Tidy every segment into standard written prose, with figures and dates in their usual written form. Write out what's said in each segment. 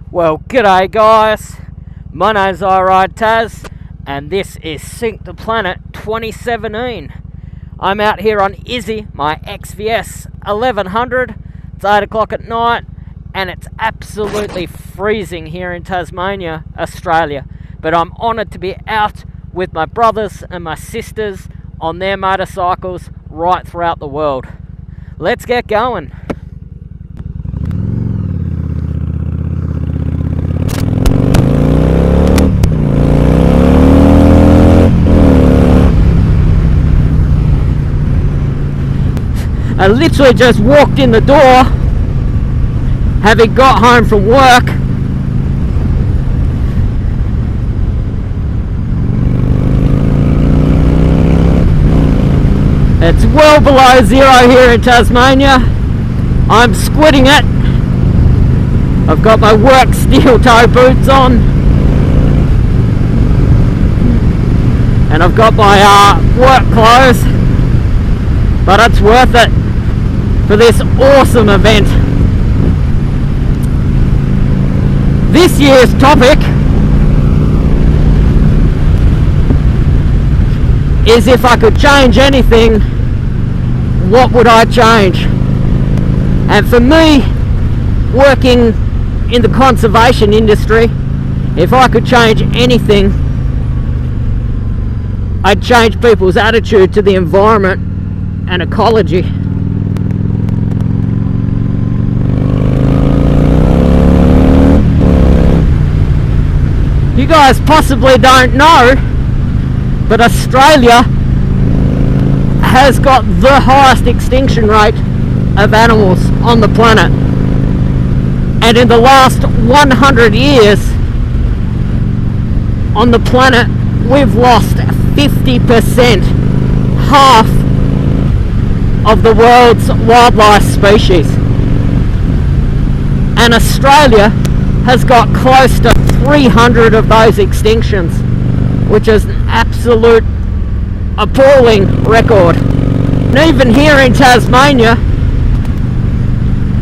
Well, g'day guys, my name's iRidetas and this is Sync the Planet 2017. I'm out here on Izzy, my XVS 1100. It's 8 o'clock at night and it's absolutely freezing here in Tasmania, Australia. But I'm honoured to be out with my brothers and my sisters on their motorcycles right throughout the world. Let's get going. I literally just walked in the door, having got home from work. It's well below zero here in Tasmania. I'm squitting it. I've got my work steel toe boots on. And I've got my work clothes. But it's worth it for this awesome event. This year's topic is, if I could change anything, what would I change? And for me, working in the conservation industry, if I could change anything, I'd change people's attitude to the environment and ecology. You guys possibly don't know, but Australia has got the highest extinction rate of animals on the planet. And in the last 100 years on the planet, we've lost 50%, half of the world's wildlife species. And Australia has got close to 300 of those extinctions, which is an absolute appalling record. And even here in Tasmania,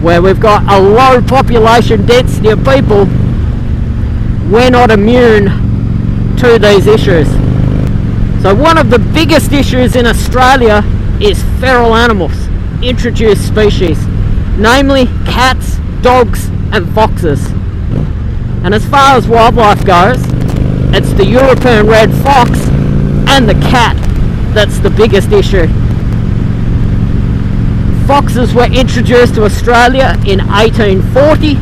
where we've got a low population density of people, we're not immune to these issues. So one of the biggest issues in Australia is feral animals, introduced species, namely cats, dogs and foxes. And as far as wildlife goes, it's the European red fox and the cat that's the biggest issue. Foxes were introduced to Australia in 1840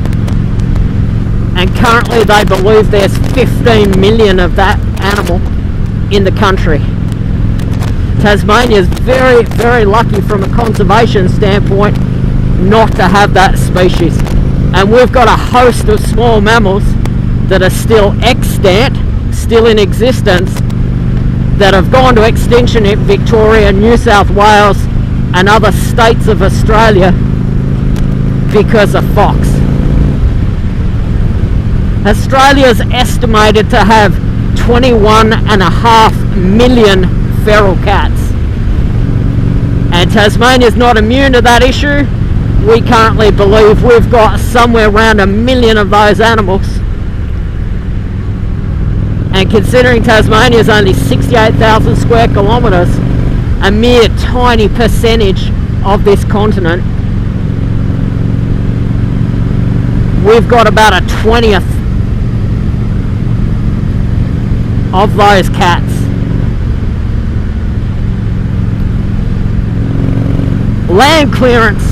and currently they believe there's 15 million of that animal in the country. Tasmania is very, very lucky from a conservation standpoint not to have that species. And we've got a host of small mammals that are still extant, still in existence, that have gone to extinction in Victoria, New South Wales and other states of Australia because of fox. Australia is estimated to have 21.5 million feral cats. And Tasmania is not immune to that issue. We currently believe we've got somewhere around 1 million of those animals. And considering Tasmania is only 68,000 square kilometres, a mere tiny percentage of this continent, we've got about a 20th of those cats. Land clearance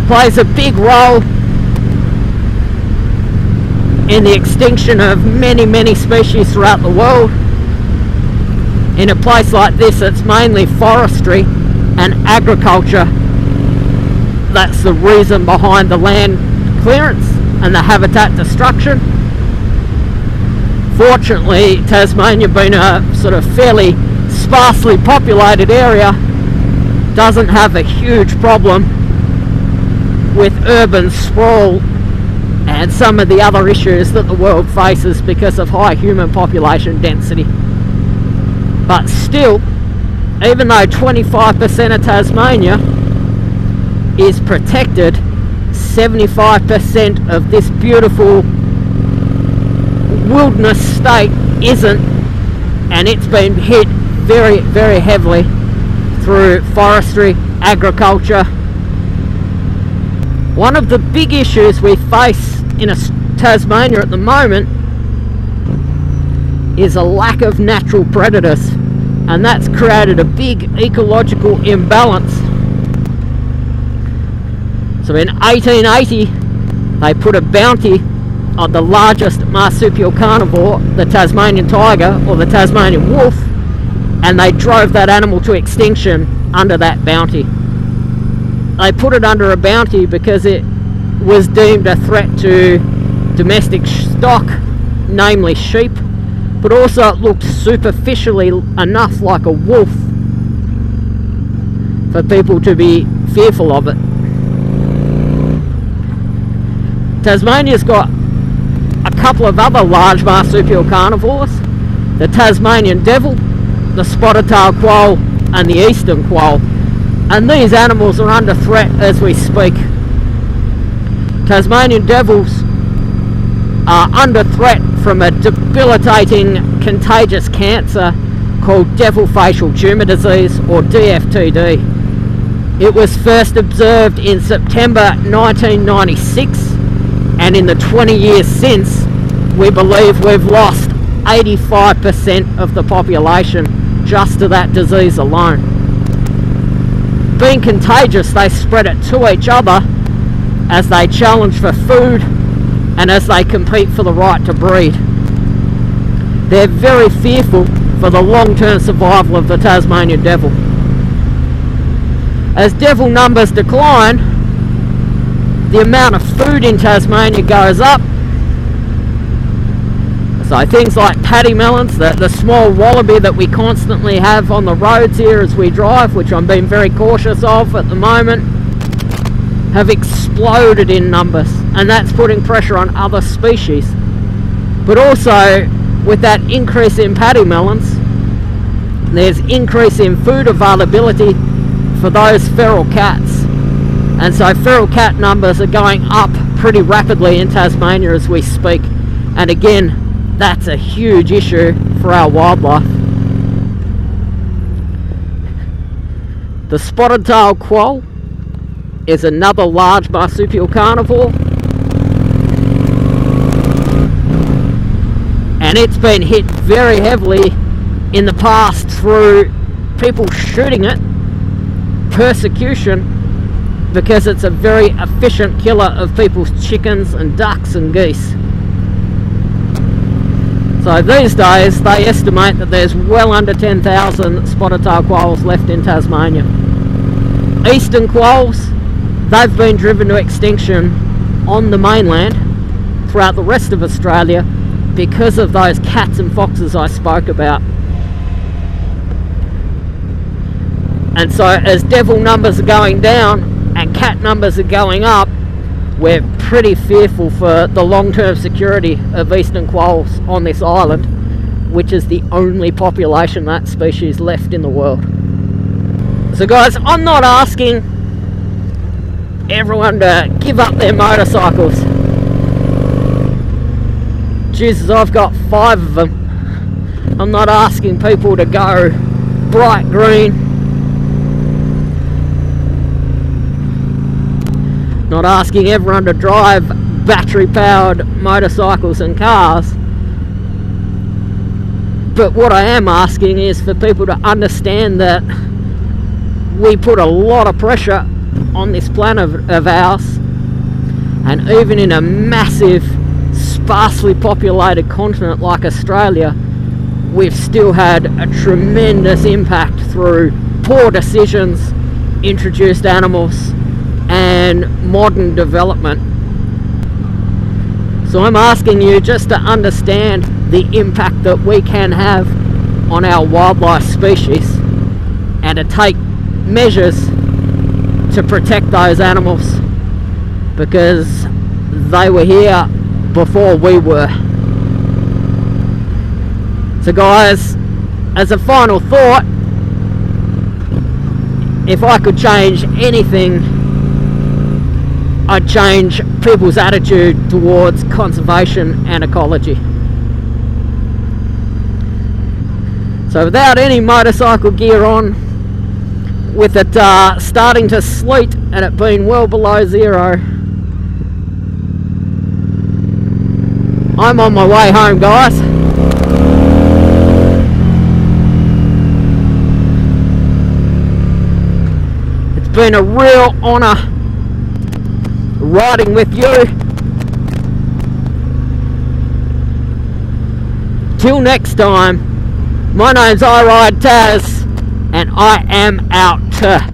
plays a big role in the extinction of many, many species throughout the world. In a place like this, it's mainly forestry and agriculture that's the reason behind the land clearance and the habitat destruction. Fortunately, Tasmania, being a sort of fairly sparsely populated area, doesn't have a huge problem with urban sprawl and some of the other issues that the world faces because of high human population density. But still, even though 25% of Tasmania is protected, 75% of this beautiful wilderness state isn't, and it's been hit very, very heavily through forestry, agriculture. One of the big issues we face in Tasmania at the moment is a lack of natural predators, and that's created a big ecological imbalance. So in 1880 they put a bounty on the largest marsupial carnivore, the Tasmanian tiger or the Tasmanian wolf, and they drove that animal to extinction under that bounty. They put it under a bounty because it was deemed a threat to domestic stock, namely sheep, but also it looked superficially enough like a wolf for people to be fearful of it. Tasmania's got a couple of other large marsupial carnivores, the Tasmanian devil, the spotted-tailed quoll and the eastern quoll, and these animals are under threat as we speak. Tasmanian devils are under threat from a debilitating contagious cancer called devil facial tumour disease, or DFTD. It was first observed in September 1996, and in the 20 years since, we believe we've lost 85% of the population just to that disease alone. Being contagious, they spread it to each other as they challenge for food and as they compete for the right to breed. They're very fearful for the long-term survival of the Tasmanian devil. As devil numbers decline, the amount of food in Tasmania goes up. So things like paddy melons, the small wallaby that we constantly have on the roads here as we drive, which I'm being very cautious of at the moment, have exploded in numbers, and that's putting pressure on other species. But also, with that increase in paddy melons, there's increase in food availability for those feral cats. And so feral cat numbers are going up pretty rapidly in Tasmania as we speak. And again, that's a huge issue for our wildlife. The spotted-tailed quoll is another large marsupial carnivore, and it's been hit very heavily in the past through people shooting it, persecution, because it's a very efficient killer of people's chickens and ducks and geese. So these days they estimate that there's well under 10,000 spotted-tailed quolls left in Tasmania. Eastern quolls, they've been driven to extinction on the mainland throughout the rest of Australia because of those cats and foxes I spoke about. And so as devil numbers are going down and cat numbers are going up, we're pretty fearful for the long-term security of eastern quolls on this island, which is the only population of that species left in the world. So guys, I'm not asking everyone to give up their motorcycles. Jesus, I've got 5 of them. I'm not asking people to go bright green. Not asking everyone to drive battery-powered motorcycles and cars. But what I am asking is for people to understand that we put a lot of pressure on this planet of ours, and even in a massive, sparsely populated continent like Australia, we've still had a tremendous impact through poor decisions, introduced animals, and modern development. So I'm asking you just to understand the impact that we can have on our wildlife species, and to take measures to protect those animals, because they were here before we were. So guys, as a final thought, if I could change anything, I'd change people's attitude towards conservation and ecology. So without any motorcycle gear on, with it starting to sleet and it being well below zero, I'm on my way home, guys. It's been a real honour riding with you. Till next time, my name's iRidetas, and I am out.